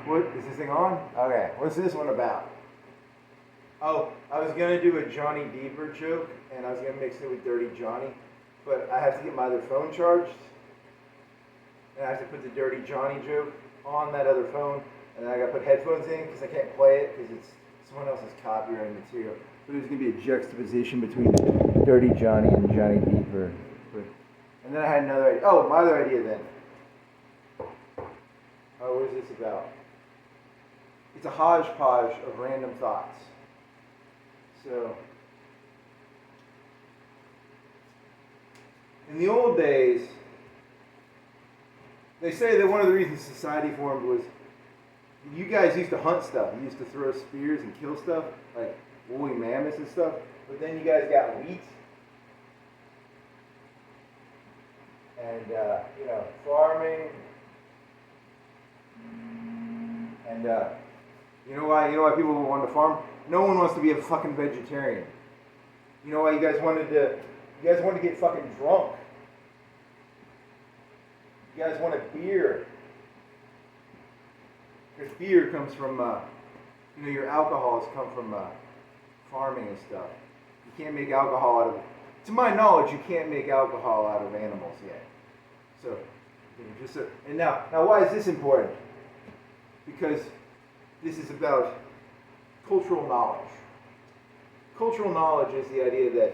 What is this thing on? Okay, what's this one about? Oh, I was gonna do a Johnny Deeper joke, and I was gonna mix it with Dirty Johnny, but I have to get my other phone charged, and I have to put the Dirty Johnny joke on that other phone, and then I gotta put headphones in because I can't play it because it's someone else's copyrighted material. But there's gonna be a juxtaposition between Dirty Johnny and Johnny Deeper. And then I had another idea. Oh, my other idea then. Oh, what is this about? It's a hodgepodge of random thoughts. So, in the old days, they say that one of the reasons society formed was you guys used to hunt stuff. You used to throw spears and kill stuff, like woolly mammoths and stuff. But then you guys got wheat and, farming. And you know why people wanted to farm? No one wants to be a fucking vegetarian. You know why you guys wanted to get fucking drunk? You guys wanted beer. Because beer comes from, your alcohols come from farming and stuff. You can't make alcohol out of, to my knowledge, you can't make alcohol out of animals yet. So, and now why is this important? Because this is about cultural knowledge. Cultural knowledge is the idea that,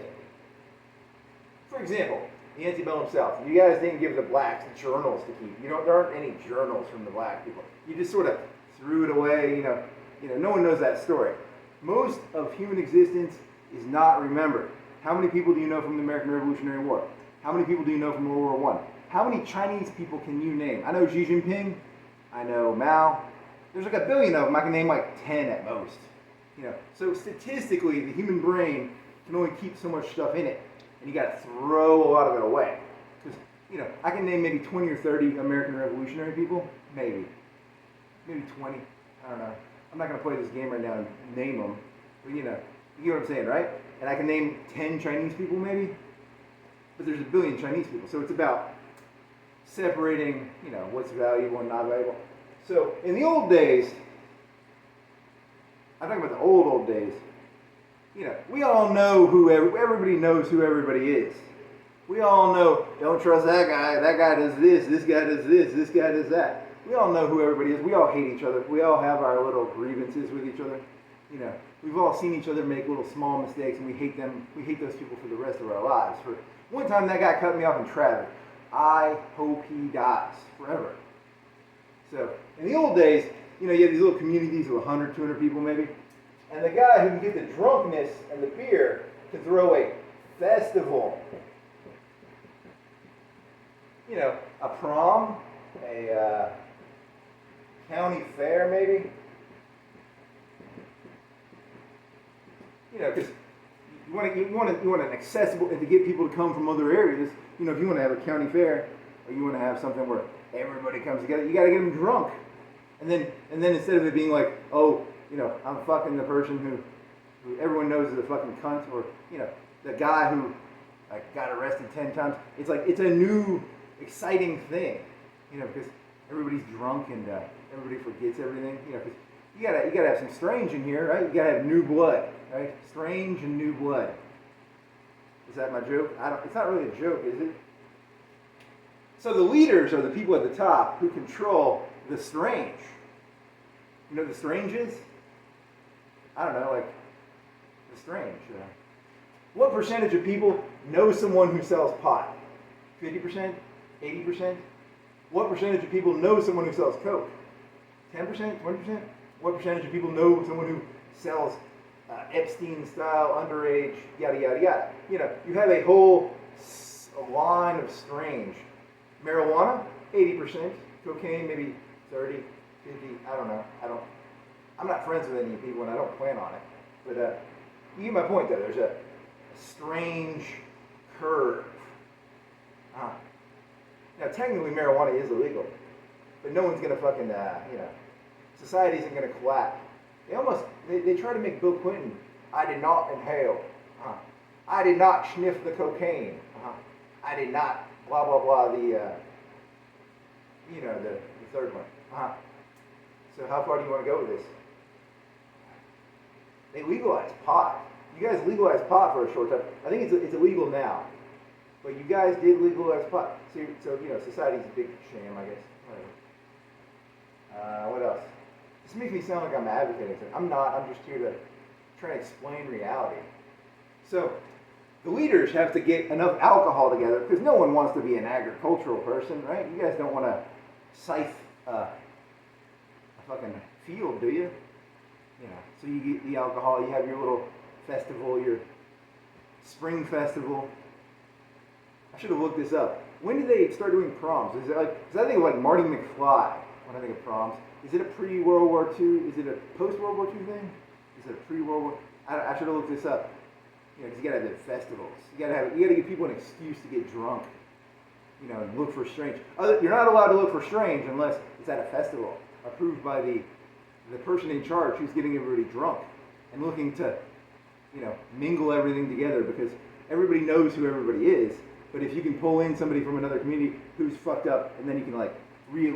for example, the antebellum South, you guys didn't give the blacks the journals to keep. There aren't any journals from the black people. You just sort of threw it away. No one knows that story. Most of human existence is not remembered. How many people do you know from the American Revolutionary War? How many people do you know from World War I? How many Chinese people can you name? I know Xi Jinping. I know Mao. There's like a billion of them. I can name like 10 at most. So statistically, the human brain can only keep so much stuff in it, and you got to throw a lot of it away. Because I can name maybe 20 or 30 American Revolutionary people, maybe 20. I don't know. I'm not gonna play this game right now and name them, but you get what I'm saying, right? And I can name 10 Chinese people, maybe. But there's a billion Chinese people, so it's about separating, what's valuable and not valuable. So in the old days, I'm talking about the old days, we all know everybody knows who everybody is. We all know, don't trust that guy does this guy does this guy does that. We all know who everybody is. We all hate each other. We all have our little grievances with each other. We've all seen each other make little small mistakes, and we hate them. We hate those people for the rest of our lives. For one time, that guy cut me off in traffic. I hope he dies forever. So, in the old days, you had these little communities of 100, 200 people maybe. And the guy who can get the drunkenness and the beer can throw a festival. A prom, a county fair maybe. Because you want an accessible, and to get people to come from other areas, if you want to have a county fair, or you want to have something where everybody comes together, you got to get them drunk. And then instead of it being like, oh, I'm fucking the person who everyone knows is a fucking cunt, or, the guy who got arrested 10 times, it's like, it's a new, exciting thing, because everybody's drunk and everybody forgets everything, because you gotta have some strange in here, right? You gotta have new blood, right? Strange and new blood. Is that my joke? It's not really a joke, is it? So the leaders are the people at the top who control the strange. You know what the strange is? I don't know, like the strange. What percentage of people know someone who sells pot? 50%? 80%? What percentage of people know someone who sells coke? 10%? 20%? What percentage of people know someone who sells Epstein-style, underage, yada, yada, yada? You have a whole line of strange. Marijuana, 80%. Cocaine, maybe 30, 50, I don't know. I'm not friends with any people, and I don't plan on it. But you get my point, though. There's a strange curve. Now, technically, marijuana is illegal, but no one's gonna fucking, society isn't gonna collapse. They try to make Bill Clinton. I did not inhale. I did not sniff the cocaine. I did not blah blah blah. The third one. So how far do you want to go with this? They legalized pot. You guys legalized pot for a short time. I think it's illegal now. But you guys did legalize pot. So society's a big sham, I guess. Whatever. What else? This makes me sound like I'm advocating something. I'm not. I'm just here to try and explain reality. So the leaders have to get enough alcohol together because no one wants to be an agricultural person, right? You guys don't want to scythe a fucking field, do you? So you get the alcohol, you have your little festival, your spring festival. I should have looked this up. When did they start doing proms? Is it like, because I think of like Marty McFly when I think of proms. Is it a pre-World War II? Is it a post-World War II thing? Is it a pre-World War? I should have looked this up. Because you gotta have the festivals. You gotta give people an excuse to get drunk. And look for strange. You're not allowed to look for strange unless it's at a festival approved by the person in charge who's getting everybody drunk and looking to, mingle everything together because everybody knows who everybody is. But if you can pull in somebody from another community who's fucked up, and then you can you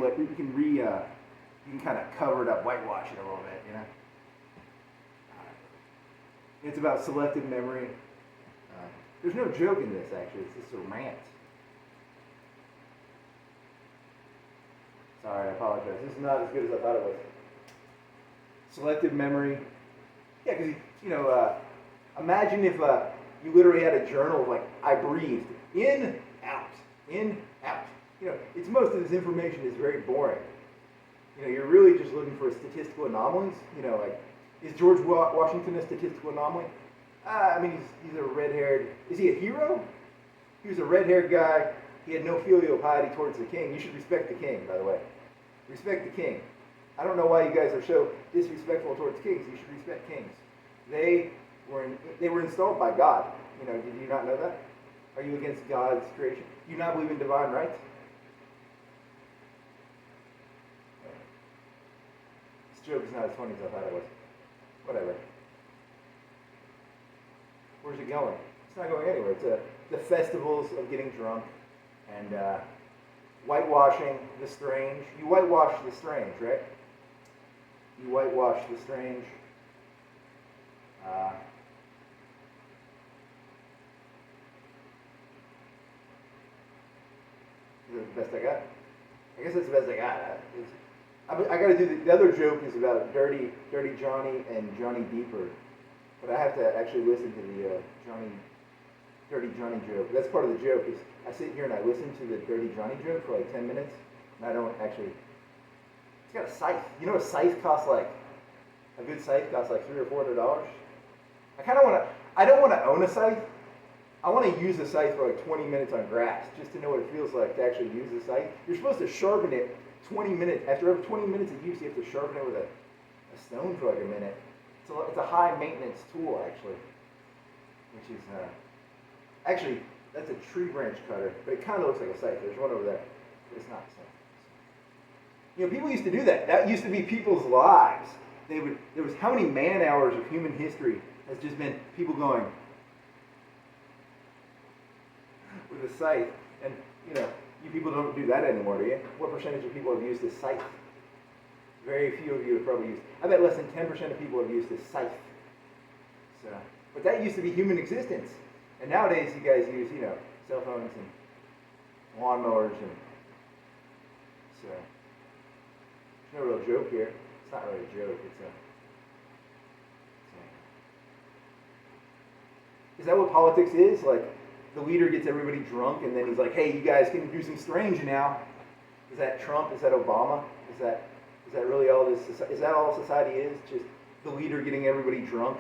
can kind of cover it up, whitewash it a little bit, It's about selective memory. There's no joke in this, actually. It's just a rant. Sorry, I apologize. This is not as good as I thought it was. Selective memory. Yeah, because, imagine if you literally had a journal of, I breathed. In, out. In, out. It's most of this information is very boring. You're really just looking for statistical anomalies. Is George Washington a statistical anomaly? He's a red-haired... Is he a hero? He was a red-haired guy. He had no filial piety towards the king. You should respect the king, by the way. Respect the king. I don't know why you guys are so disrespectful towards kings. You should respect kings. They were installed by God. Did you not know that? Are you against God's creation? Do you not believe in divine rights? This joke is not as funny as I thought it was. Whatever. Where's it going? It's not going anywhere. It's the festivals of getting drunk and whitewashing the strange. You whitewash the strange, right? You whitewash the strange. Is that the best I got? I guess that's the best I got. I got to do the other joke is about Dirty Johnny and Johnny Deeper, but I have to actually listen to the Dirty Johnny joke. That's part of the joke is I sit here and I listen to the Dirty Johnny joke for 10 minutes, and I don't actually. It's got a scythe. A scythe costs a good scythe costs $300 or $400. I don't want to own a scythe. I want to use a scythe for 20 minutes on grass just to know what it feels like to actually use the scythe. You're supposed to sharpen it 20 minutes. After every 20 minutes of use, you have to sharpen it with a stone for a minute. It's a high maintenance tool, actually. Which is, actually, that's a tree branch cutter, but it kind of looks like a scythe. There's one over there, but it's not a scythe. People used to do that. That used to be people's lives. There was how many man hours of human history has just been people going with a scythe. And, you people don't do that anymore, do you? What percentage of people have used a scythe? Very few of you have probably used. I bet less than 10% of people have used a scythe. So, but that used to be human existence. And nowadays you guys use, cell phones and lawnmowers and so there's no real joke here. It's not really a joke, Is that what politics is? The leader gets everybody drunk and then he's like, hey, you guys can do some strange now. Is that Trump? Is that Obama? Is that really all this? Is that all society is? Just the leader getting everybody drunk,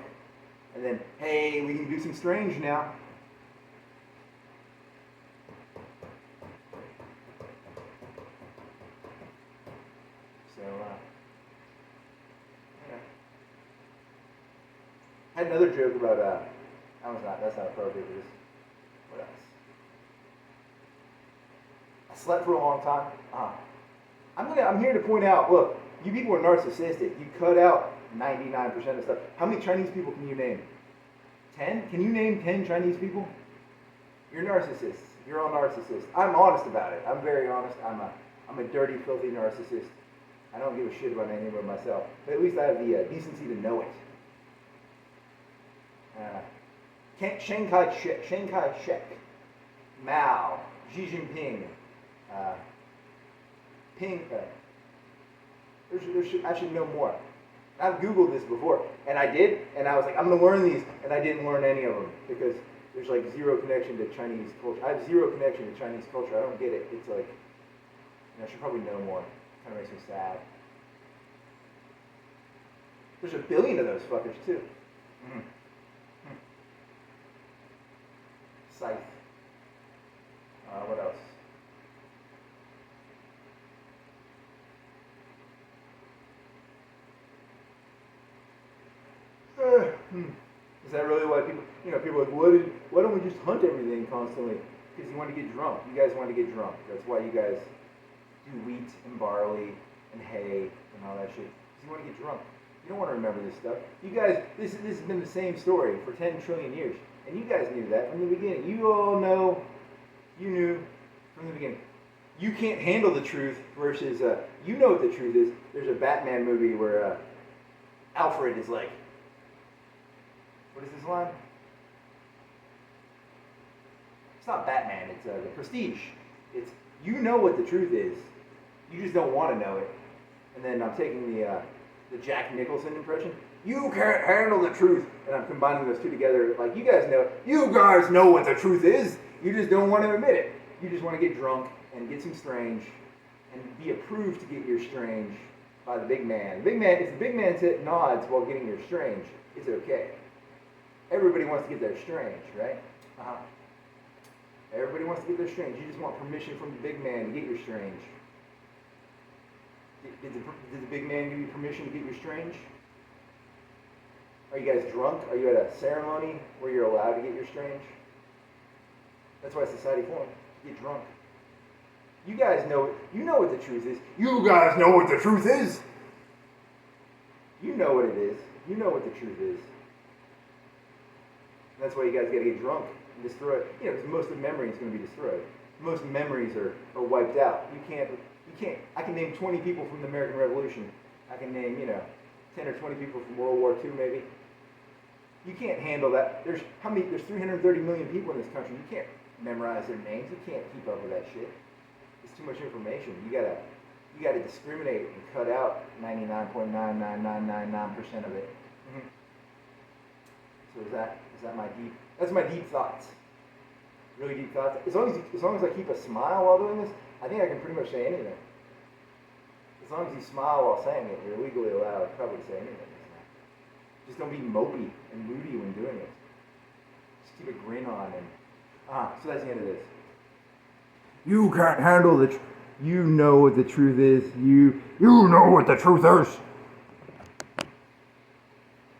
and then, hey, we can do some strange now. So, I had another joke about that's not appropriate for this. What else? I slept for a long time. I'm here to point out, look, you people are narcissistic. You cut out 99% of stuff. How many Chinese people can you name? 10? Can you name 10 Chinese people? You're narcissists. You're all narcissists. I'm honest about it. I'm very honest. I'm a dirty, filthy narcissist. I don't give a shit about anything but myself. But at least I have the decency to know it. Chiang Kai-shek, Mao, Xi Jinping, I should know more. I've Googled this before, and I did, and I was like, I'm going to learn these, and I didn't learn any of them, because there's like zero connection to Chinese culture. I have zero connection to Chinese culture. I don't get it. It's like, I should probably know more. It kind of makes me sad. There's a billion of those fuckers, too. Mm-hmm. Scythes. What else? Is that really why people are like, why don't we just hunt everything constantly? Because you want to get drunk. You guys want to get drunk. That's why you guys do wheat and barley and hay and all that shit. Because you want to get drunk. You don't want to remember this stuff. You guys, this has been the same story for 10 trillion years. And you guys knew that from the beginning. You all know, you knew from the beginning. You can't handle the truth versus, you know what the truth is. There's a Batman movie where Alfred is like, what is this line? It's not Batman, it's the Prestige. It's, you know what the truth is. You just don't want to know it. And then I'm taking the Jack Nicholson impression. You can't handle the truth. And I'm combining those two together. Like, you guys know what the truth is. You just don't want to admit it. You just want to get drunk and get some strange and be approved to get your strange by the big man. If the big man nods while getting your strange, is it okay? Everybody wants to get their strange, right? Everybody wants to get their strange. You just want permission from the big man to get your strange. Did the big man give you permission to get your strange? Are you guys drunk? Are you at a ceremony where you're allowed to get your strange? That's why society formed. Get drunk. You guys know it. You know what the truth is. You guys know what the truth is. You know what it is. You know what the truth is. That's why you guys got to get drunk and destroy it. Because most of memory is going to be destroyed. Most memories are wiped out. You can't. I can name 20 people from the American Revolution. I can name 10 or 20 people from World War II maybe. You can't handle that. There's 330 million people in this country. You can't memorize their names. You can't keep up with that shit. It's too much information. You gotta discriminate and cut out 99.99999% of it. Mm-hmm. So that's my deep thoughts. Really deep thoughts. As long as I keep a smile while doing this, I think I can pretty much say anything. As long as you smile while saying it, you're legally allowed to probably say anything. Just don't be mopey and moody when doing it. Just keep a grin on and so that's the end of this. You can't handle the you know what the truth is. You know what the truth is.